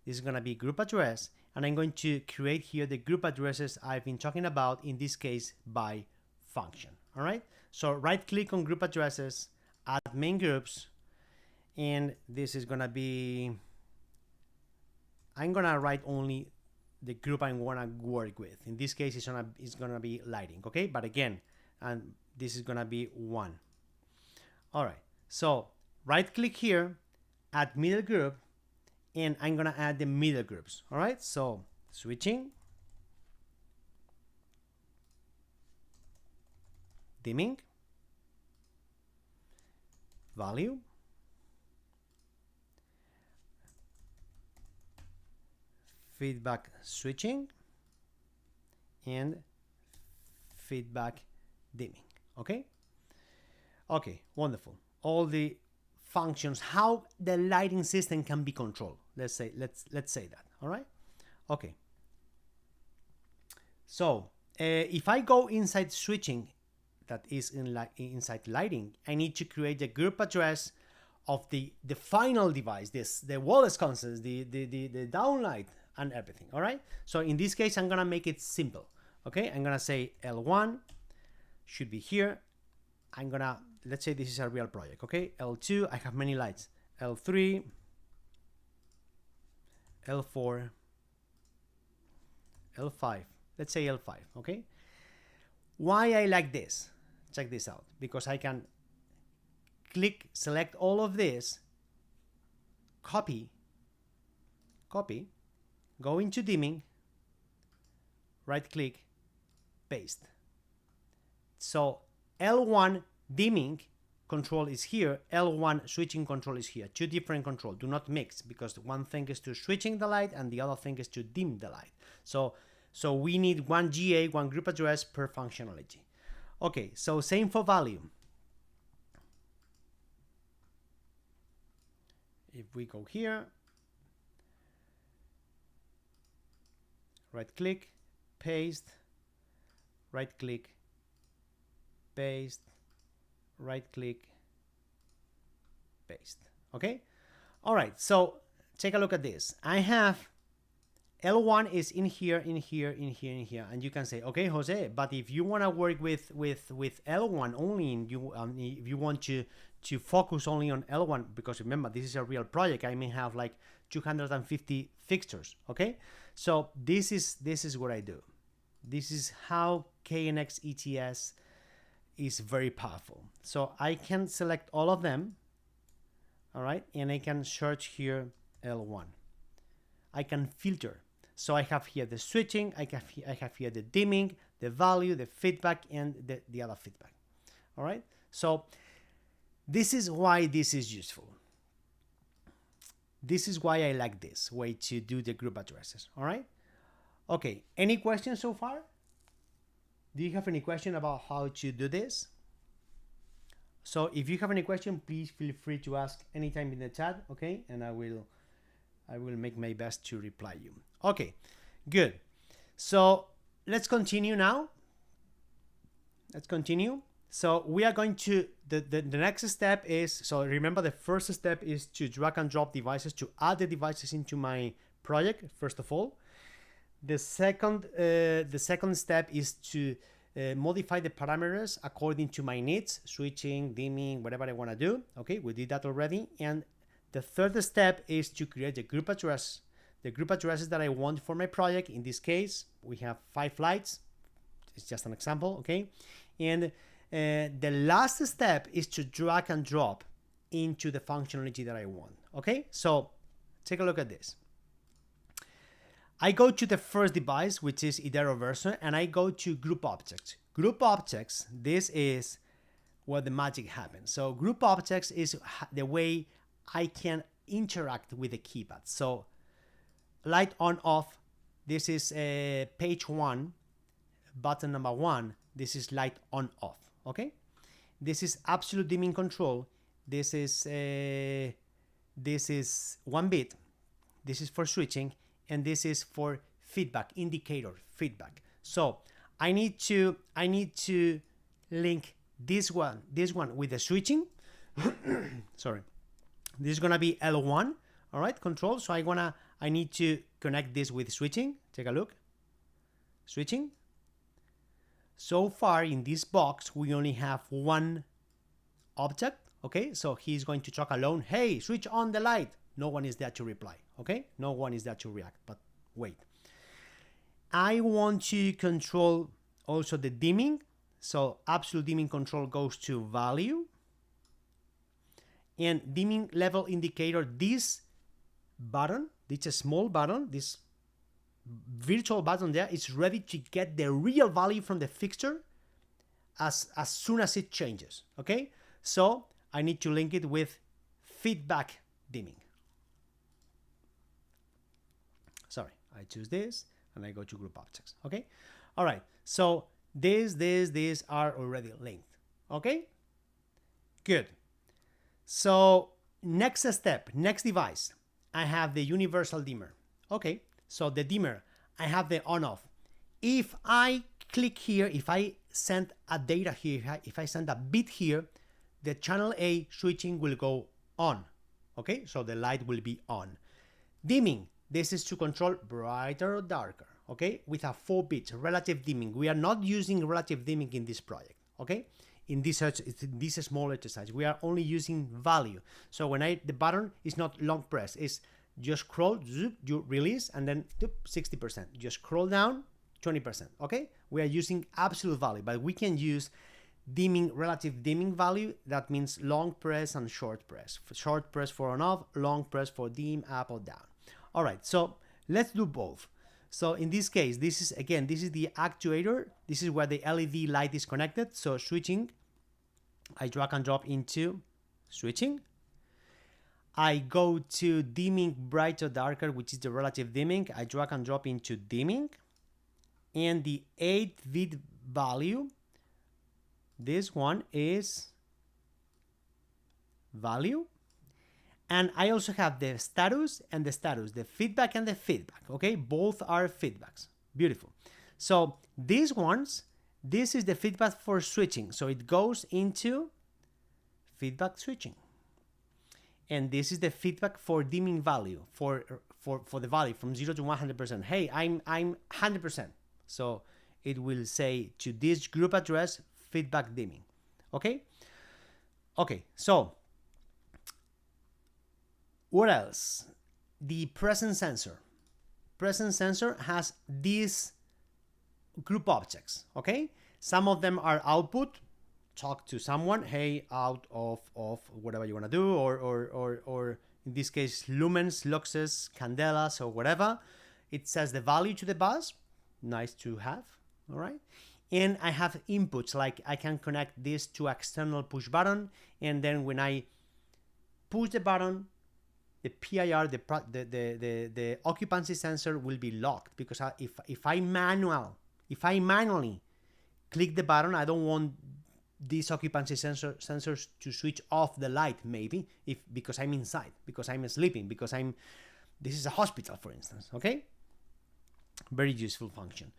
This is going to be group address, and I'm going to create here the group addresses I've been talking about, in this case by function. All right, so right click on group addresses, add main groups, and this is going to be, I'm going to write only the group I want to work with. In this case, it's gonna be lighting, okay? But again, and this is gonna be 1. All right, so right click here, add middle group, and I'm gonna add the middle groups. All right, so switching, dimming, value, feedback switching, and feedback dimming. Okay, wonderful. All the functions, how the lighting system can be controlled, let's say that. All right, okay. So if I go inside switching, that is inside lighting, I need to create the group address of the final device, the wall sconces, the downlight and everything. All right. So in this case, I'm gonna make it simple. Okay. I'm gonna say L1 should be here. I'm gonna, let's say this is a real project. Okay. L2, I have many lights. L3, L4, L5. Let's say L5. Okay. Why I like this? Check this out. Because I can click, select all of this, copy, go into dimming, right click, paste. So L1 dimming control is here, L1 switching control is here. Two different control. Do not mix, because one thing is to switching the light and the other thing is to dim the light. So we need one GA, one group address per functionality. Okay, so same for value. If we go here, right click, paste, right click, paste, right click, paste. Okay. All right. So take a look at this. I have L1 is in here, in here, in here, in here, and you can say, okay, Jose, but if you want to work with L1 only, and if you want to focus only on L1, because remember this is a real project, I may have like 250 fixtures. Okay, so this is what I do. This is how KNX ETS is very powerful. So I can select all of them. All right, and I can search here L1. I can filter. So I have here the switching, I have here the dimming, the value, the feedback, and the other feedback. All right. So this is why this is useful. This is why I like this way to do the group addresses. All right. Okay. Any questions so far? Do you have any question about how to do this? So if you have any question, please feel free to ask anytime in the chat. Okay. And I will make my best to reply you. Okay, good. So let's continue now. Let's continue. So we are going to, the next step is, so remember the first step is to drag and drop devices, to add the devices into my project, first of all. The second step is to modify the parameters according to my needs, switching, dimming, whatever I want to do. Okay, we did that already. And the third step is to create a group address, the group addresses that I want for my project. In this case, we have 5 lights. It's just an example, okay? And the last step is to drag and drop into the functionality that I want, okay? So take a look at this. I go to the first device, which is Idero version, and I go to group objects. Group objects, this is where the magic happens. So group objects is the way I can interact with the keypad. So light on off, this is page 1, button number 1, this is light on off. Okay, this is absolute dimming control. This is 1 bit. This is for switching, and this is for feedback, indicator feedback. So I need to link this one with the switching. Sorry. This is gonna be L1, all right, control. So I need to connect this with switching. Take a look. Switching. So far in this box, we only have one object. Okay, so he's going to talk alone. Hey, switch on the light. No one is there to reply. Okay, no one is there to react. But wait, I want to control also the dimming. So absolute dimming control goes to value. And dimming level indicator, this button, this small button, this virtual button there is ready to get the real value from the fixture as soon as it changes. Okay, so I need to link it with feedback dimming. Sorry, I choose this and I go to group objects. Okay, all right, so these are already linked. Okay, good. So next step, next device, I have the universal dimmer. Okay, so the dimmer, I have the on off. If I click here, if I send a data here, if I send a bit here, the channel A switching will go on. Okay, so the light will be on. Dimming, this is to control brighter or darker. Okay, with a 4 bits relative dimming. We are not using relative dimming in this project. Okay, in this small exercise, we are only using value. So when the button is not long press, it's just scroll, zoop, you release, and then 60%. Just scroll down, 20%. Okay, we are using absolute value, but we can use dimming, relative dimming value. That means long press and short press. Short press for on off, long press for dim, up or down. All right, so let's do both. So in this case, this is the actuator. This is where the LED light is connected. So switching, I drag and drop into switching. I go to dimming, brighter, darker, which is the relative dimming. I drag and drop into dimming. And the 8-bit value, this one is value. And I also have the status and the status, the feedback and the feedback. Okay, both are feedbacks. Beautiful. So these ones, this is the feedback for switching. So it goes into feedback switching. And this is the feedback for dimming value, for the value from 0 to 100%. Hey, I'm 100%. So it will say to this group address, feedback dimming. Okay? Okay, so what else? The presence sensor. Presence sensor has these group objects, okay? Some of them are output, talk to someone, hey, out of whatever you want to do, or in this case, lumens, luxes, candelas, or whatever. It says the value to the bus, nice to have, all right? And I have inputs, like I can connect this to external push button, and then when I push the button, the PIR, the occupancy sensor will be locked, because if I manually click the button, I don't want these occupancy sensors to switch off the light, maybe because I'm inside, because I'm sleeping, because this is a hospital, for instance. Okay, very useful function.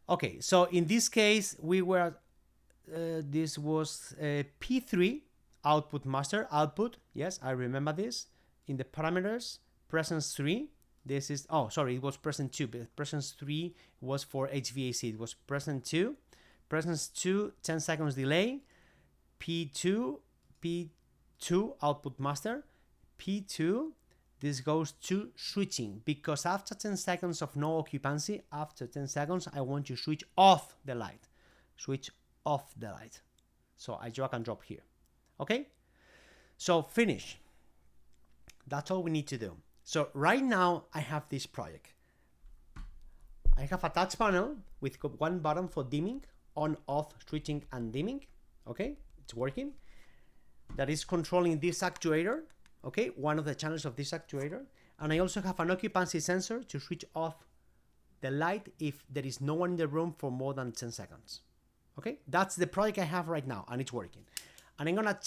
Okay, so in this case we were this was P3 output master output. Yes, I remember this. In the parameters, presence 3, this is, oh, sorry, it was presence 2, but presence 3 was for HVAC. It was presence 2, 10 seconds delay, P2 output master, P2, this goes to switching, because after 10 seconds of no occupancy, after 10 seconds, I want to switch off the light. Switch off the light. So I drag and drop here. Okay? So finish. That's all we need to do. So right now I have this project. I have a touch panel with one button for dimming, on, off, switching, and dimming. Okay, it's working. That is controlling this actuator. Okay, one of the channels of this actuator. And I also have an occupancy sensor to switch off the light if there is no one in the room for more than 10 seconds. Okay, that's the project I have right now, and it's working. And I'm gonna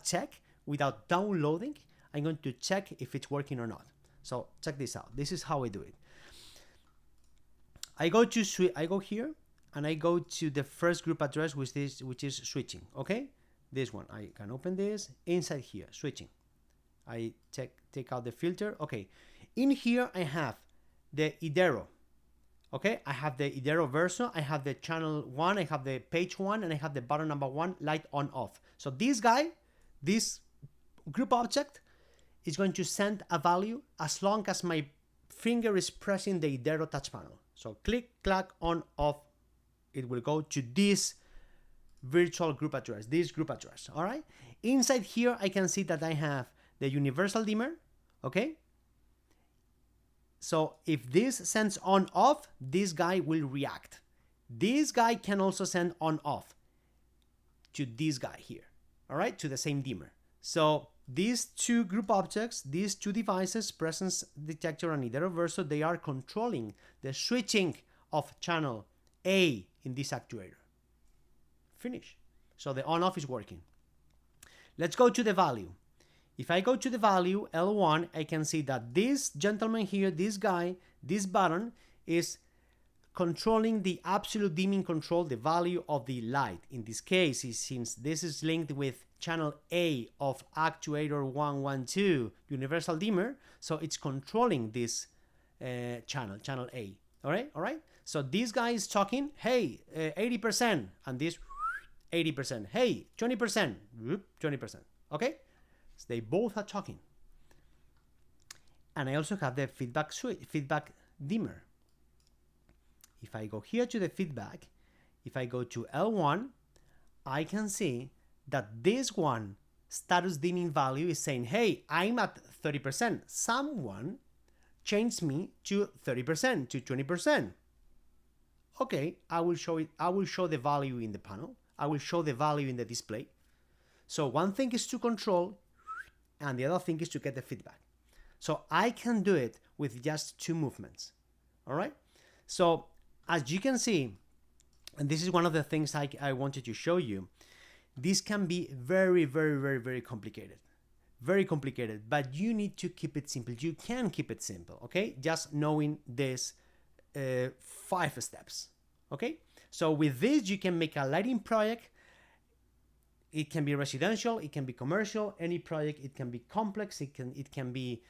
check without downloading. I'm going to check if it's working or not. So check this out. This is how I do it. I go here and I go to the first group address, which is switching. Okay, this one. I can open this inside here, switching. I take out the filter. Okay, in here I have the Idero. Okay, I have the Idero verso, I have the channel 1, I have the page 1, and I have the button number 1, light on off. So this guy, this group object, is going to send a value as long as my finger is pressing the Idero touch panel. So click, clack, on, off, it will go to this virtual group address, all right? Inside here, I can see that I have the universal dimmer, okay? So if this sends on off, this guy will react. This guy can also send on off to this guy here, all right, to the same dimmer. So these two group objects, these two devices, presence detector and Idero verso, they are controlling the switching of channel A in this actuator. Finish. So the on off is working. Let's go to the value. If I go to the value, L1, I can see that this gentleman here, this guy, this button is controlling the absolute dimming control, the value of the light. In this case, since this is linked with channel A of actuator 112 universal dimmer, so it's controlling this channel A. All right. So this guy is talking, hey, 80%, and this 80%. Hey, 20%, 20%. Okay, so they both are talking. And I also have the feedback dimmer. If I go here to the feedback, if I go to L1, I can see that this one status dimming value is saying, hey, I'm at 30%. Someone changed me to 30%, to 20%. Okay, I will show it. I will show the value in the panel. I will show the value in the display. So one thing is to control, and the other thing is to get the feedback. So I can do it with just 2 movements. All right. So as you can see, and this is one of the things I wanted to show you, this can be very, very, very, very complicated. Very complicated, but you need to keep it simple. You can keep it simple, okay? Just knowing this 5 steps, okay? So with this, you can make a lighting project. It can be residential, it can be commercial, any project. It can be complex, it can be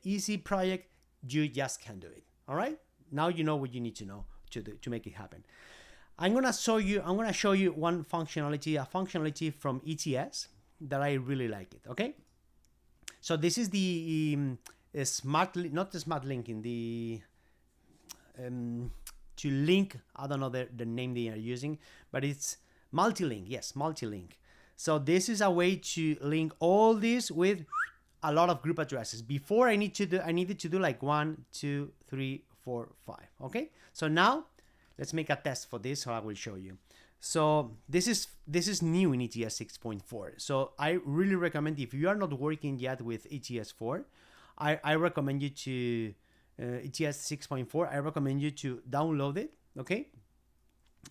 easy project. You just can do it, all right? Now you know what you need to know to make it happen. I'm gonna show you one functionality, a functionality from ETS that I really like it. Okay, so this is the not the smart linking, the to link. I don't know the name they are using, but it's multi-link. Yes, multi-link. So this is a way to link all this with a lot of group addresses. Before I needed to do like 1, 2, 3, 4, 5. Okay, so now let's make a test for this, so I will show you. So this is new in ETS 6.4. So I really recommend, if you are not working yet with ETS 4, I recommend you to ETS 6.4. I recommend you to download it, okay,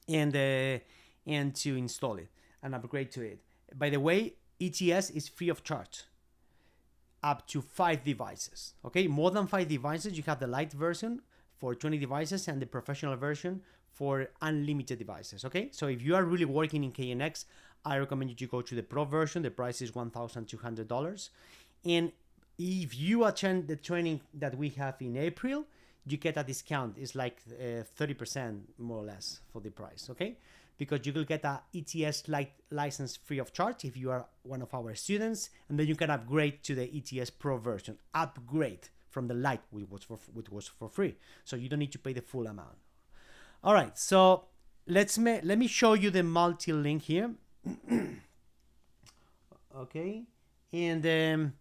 and to install it and upgrade to it. By the way, ETS is free of charge up to 5 devices. Okay, more than 5 devices, you have the light version for 20 devices and the professional version for unlimited devices. Okay, so if you are really working in KNX, I recommend you to go to the pro version. The price is $1,200, and if you attend the training that we have in April, you get a discount. It's like 30% more or less for the price. Okay, because you will get a ETS light license free of charge if you are one of our students, and then you can upgrade to the ETS pro version. Upgrade from the light, which was for free, so you don't need to pay the full amount. All right, so let me show you the multi-link here. Okay, and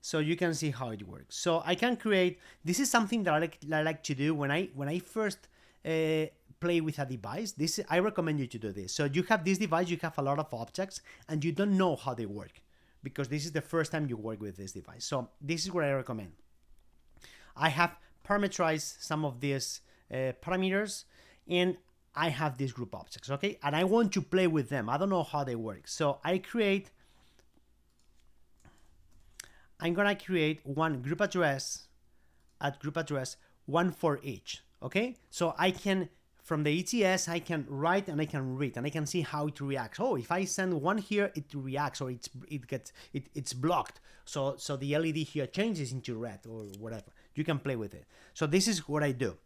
so you can see how it works. So I can create. This is something that I like to do when I first play with a device. I recommend you to do this. So you have this device, you have a lot of objects, and you don't know how they work because this is the first time you work with this device. So this is what I recommend. I have parameterized some of these parameters, and I have these group objects, okay? And I want to play with them. I don't know how they work. So I'm gonna create one group address at group address, one for each, okay? So I can, from the ETS, I can write and I can read and I can see how it reacts. Oh, if I send one here, it reacts, or it's blocked. So the LED here changes into red or whatever. You can play with it. So this is what I do.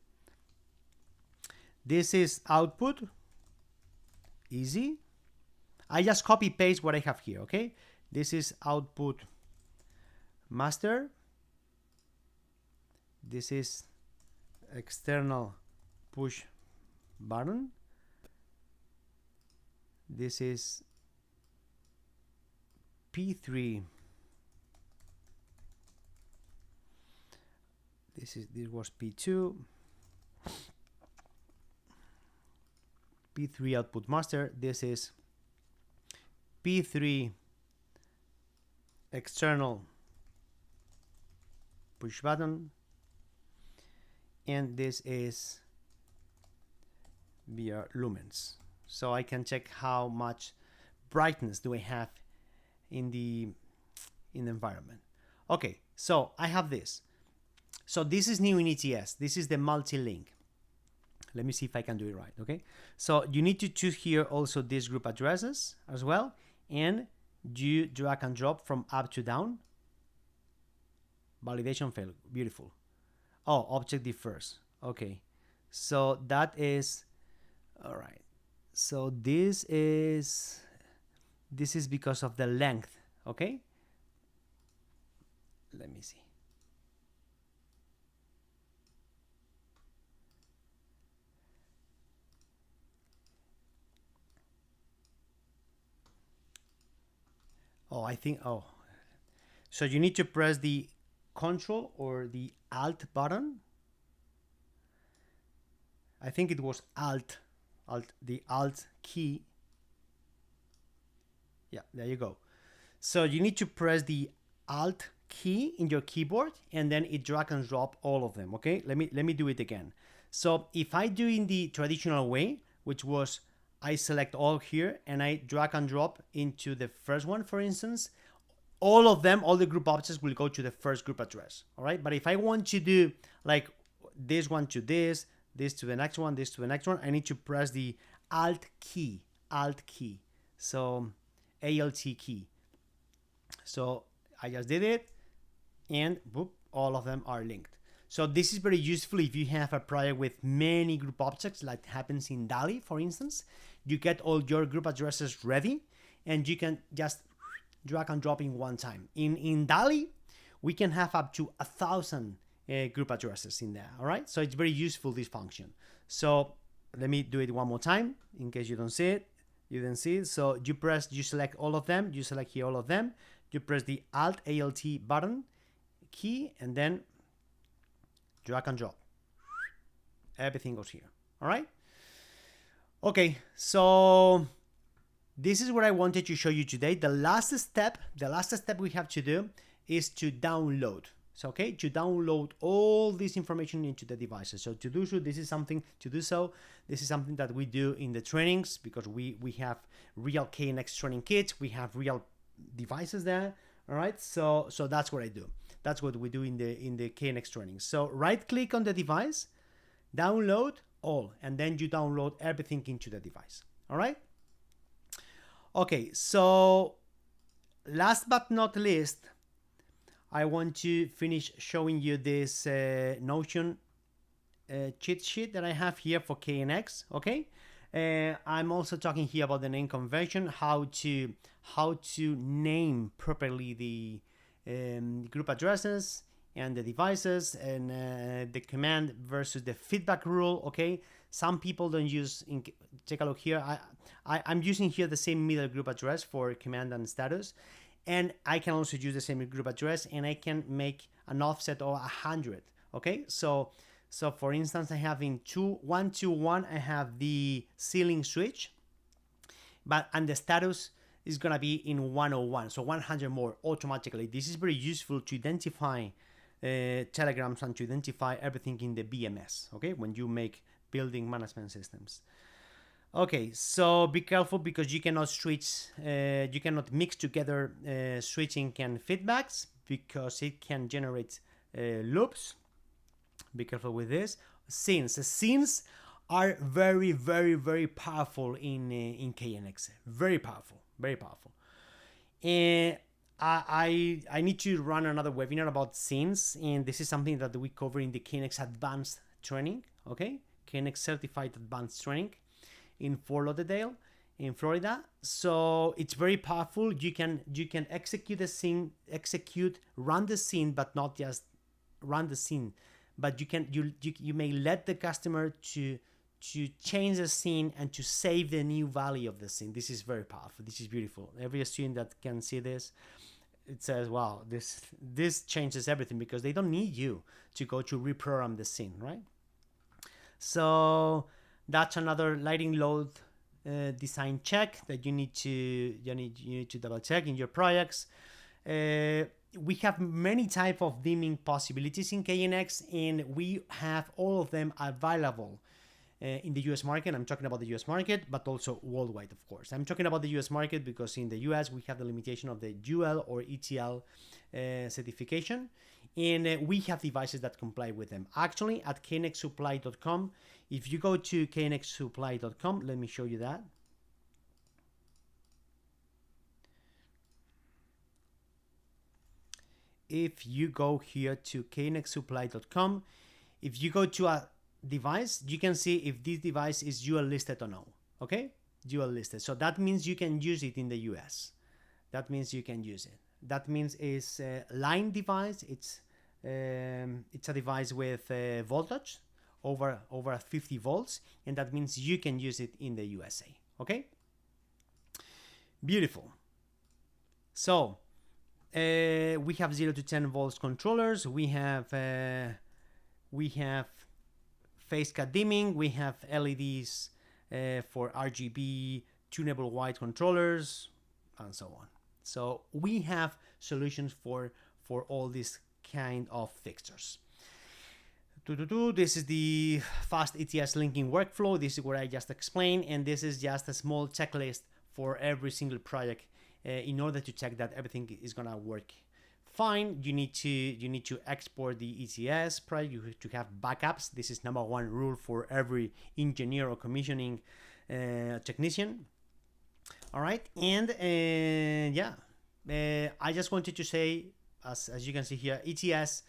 This is output, easy. I just copy paste what I have here, okay? This is output master. This is external push button. This is P3. This was P2. P3 output master. This is P3 external push button, and this is VR lumens. So I can check how much brightness do I have in the environment. Okay, so I have this. So this is new in ETS. This is the multi-link. Let me see if I can do it right, okay? So you need to choose here also these group addresses as well, and you drag and drop from up to down. Validation failed, beautiful. Oh, object differs, okay. So that is, all right. So this is because of the length, okay? Let me see. Oh, I think, oh. So you need to press the Control or the Alt button. I think it was the Alt key. Yeah, there you go. So you need to press the Alt key in your keyboard, and then it drag and drop all of them, okay? Let me do it again. So if I do in the traditional way, which was I select all here and I drag and drop into the first one, for instance, all of them, all the group objects will go to the first group address, all right? But if I want to do like this one to this to the next one, this to the next one, I need to press the Alt key. So Alt key. So I just did it, and boop, all of them are linked. So this is very useful if you have a project with many group objects, like happens in DALI, for instance. You get all your group addresses ready, and you can just drag and drop in one time. In DALI, we can have up to 1,000 group addresses in there, all right? So it's very useful, this function. So let me do it one more time, in case you don't see it. You didn't see it. So you select all of them, you select here all of them, you press the Alt button key, and then drag and drop. Everything goes here, all right? Okay, so this is what I wanted to show you today. The last step we have to do is to download. So, okay, to download all this information into the devices. So to do so, this is something that we do in the trainings, because we have real KNX training kits, we have real devices there, all right? So that's what I do. That's what we do in the KNX training. So right click on the device, download all, and then you download everything into the device, all right? Okay, so last but not least, I want to finish showing you this Notion cheat sheet that I have here for KNX, okay? I'm also talking here about the name convention, how to name properly the group addresses and the devices, and the command versus the feedback rule, okay? Some people don't use, take a look here, I'm using here the same middle group address for command and status, and I can also use the same group address, and I can make an offset of 100, okay? So for instance, I have in 121, I have the ceiling switch, and the status is gonna be in 101, so 100 more automatically. This is very useful to identify telegrams and to identify everything in the BMS, okay, when you make building management systems. Okay, so be careful, because you cannot switch, you cannot mix together switching and feedbacks, because it can generate loops. Be careful with this. Scenes are very, very, very powerful in KNX. Very powerful, very powerful. And I need to run another webinar about scenes, and this is something that we cover in the KNX Advanced Training, okay? KNX Certified Advanced Training in Fort Lauderdale, in Florida. So it's very powerful. You can execute the scene, run the scene, but not just run the scene. But you may let the customer to change the scene and to save the new value of the scene. This is very powerful. This is beautiful. Every student that can see this, it says, wow, this changes everything, because they don't need you to go to reprogram the scene, right? So that's another lighting load design check that you need to double check in your projects. We have many type of dimming possibilities in KNX, and we have all of them available in the US market. I'm talking about the US market, but also worldwide, of course. I'm talking about the US market because in the US we have the limitation of the UL or ETL certification. and we have devices that comply with them. Actually, at knxsupply.com, if you go to knxsupply.com, let me show you that. If you go here to knxsupply.com, if you go to a device, you can see if this device is dual listed or no. Okay, dual listed. So that means you can use it in the US. That means you can use it. That means it's a line device. It's a device with voltage over 50 volts, and that means you can use it in the USA. Okay, beautiful. So we have 0 to 10 volts controllers. We have phase cut dimming. We have LEDs for RGB tunable white controllers, and so on. So we have solutions for all these kind of fixtures. This is the fast ETS linking workflow. This is what I just explained, and this is just a small checklist for every single project in order to check that everything is gonna work fine. You need to export the ETS project. You have to have backups. This is number one rule for every engineer or commissioning technician. All right, and I just wanted to say, as you can see here, ETS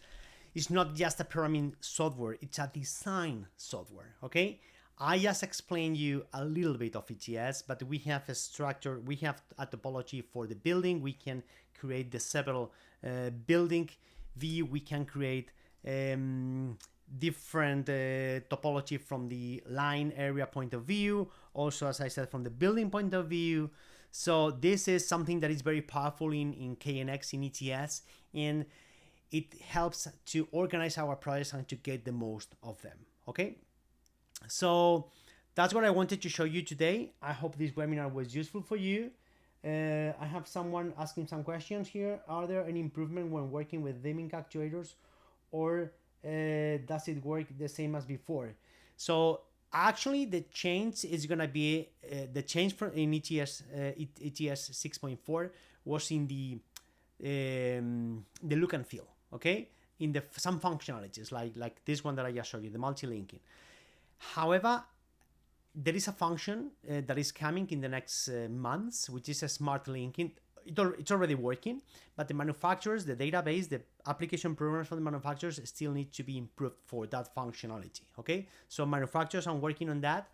is not just a programming software, it's a design software. Okay, I just explained you a little bit of ETS, but we have a structure, we have a topology for the building. We can create the several building view. We can create different topology from the line area point of view, also, as I said, from the building point of view. So this is something that is very powerful in KNX, in ETS, and it helps to organize our projects and to get the most of them. Okay, so that's what I wanted to show you today. I hope this webinar was useful for you. I have someone asking some questions here. Are there any improvement when working with dimming actuators, or does it work the same as before? So actually the change is gonna be the change from in ETS 6.4 was in the look and feel. Okay, in the some functionalities like this one that I just showed you, the multi-linking. However, there is a function that is coming in the next months, which is a smart linking. It's already working, but the manufacturers, the database, the application programs for the manufacturers still need to be improved for that functionality. Okay, so manufacturers are working on that.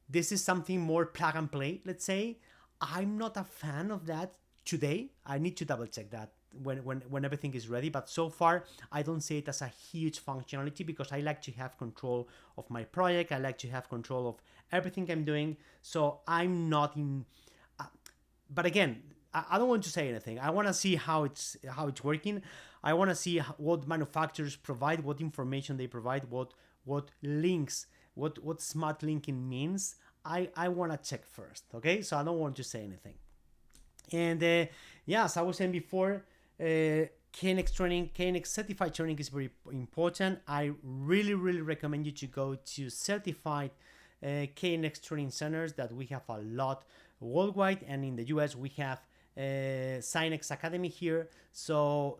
This is something more plug and play, let's say. I'm not a fan of that today. I need to double check that when everything is ready, but so far I don't see it as a huge functionality, because I like to have control of my project. I like to have control of everything I'm doing, so I'm not in but again, I don't want to say anything. I want to see how it's working. I want to see what manufacturers provide, what information they provide, what links, what smart linking means. I want to check first. Okay, so I don't want to say anything. And as I was saying before, KNX training, KNX certified training is very important. I really recommend you to go to certified KNX training centers that we have a lot worldwide, and in the US we have Synex Academy here. So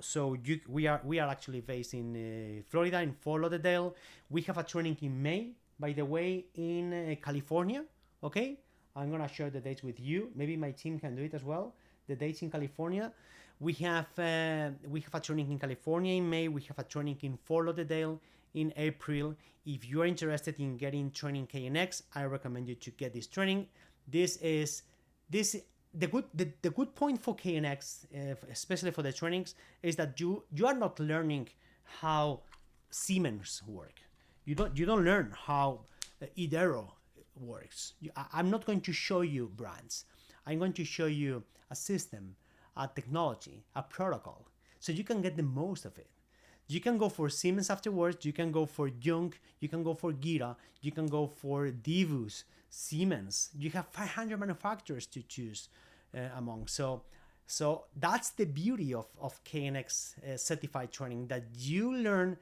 we are actually based in Florida, in Fort Lauderdale. We have a training in May, by the way, in California. Okay, I'm gonna share the dates with you. Maybe my team can do it as well. The dates in California. We have a training in California in May. We have a training in Fort Lauderdale in April. If you are interested in getting training KNX, I recommend you to get this training. The good point for KNX, especially for the trainings, is that you are not learning how Siemens work. You don't learn how Idero works. I'm not going to show you brands. I'm going to show you a system, a technology, a protocol, so you can get the most of it. You can go for Siemens afterwards. You can go for Jung. You can go for Gira. You can go for Divus, Siemens. You have 500 manufacturers to choose among. So that's the beauty of KNX certified training, that you learn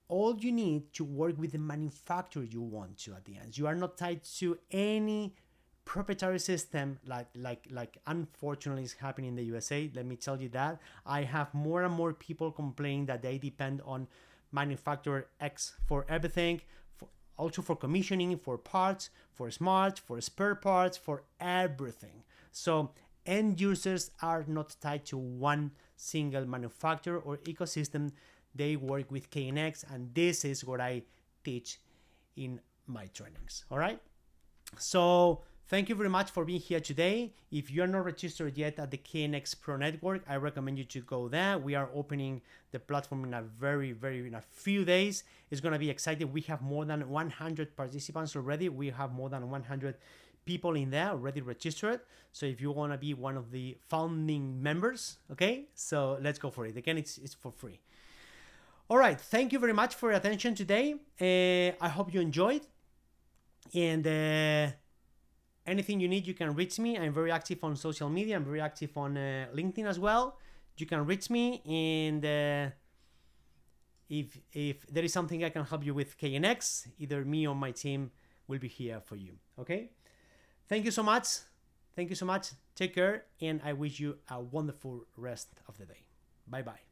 all you need to work with the manufacturer you want to at the end. You are not tied to any proprietary system, like unfortunately is happening in the USA, let me tell you that, I have more and more people complaining that they depend on manufacturer X for everything, also for commissioning, for parts, for smart, for spare parts, for everything. So end users are not tied to one single manufacturer or ecosystem. They work with KNX, and this is what I teach in my trainings. All right. So thank you very much for being here today. If you're not registered yet at the KNX Pro Network, I recommend you to go there. We are opening the platform in a few days. It's going to be exciting. We have more than 100 participants already. We have more than 100 people in there already registered. So if you want to be one of the founding members, okay, so let's go for it. Again, it's for free. All right. Thank you very much for your attention today. I hope you enjoyed. And anything you need, you can reach me. I'm very active on social media. I'm very active on LinkedIn as well. You can reach me, and if there is something I can help you with KNX, either me or my team will be here for you. Okay? Thank you so much. Thank you so much. Take care, and I wish you a wonderful rest of the day. Bye-bye.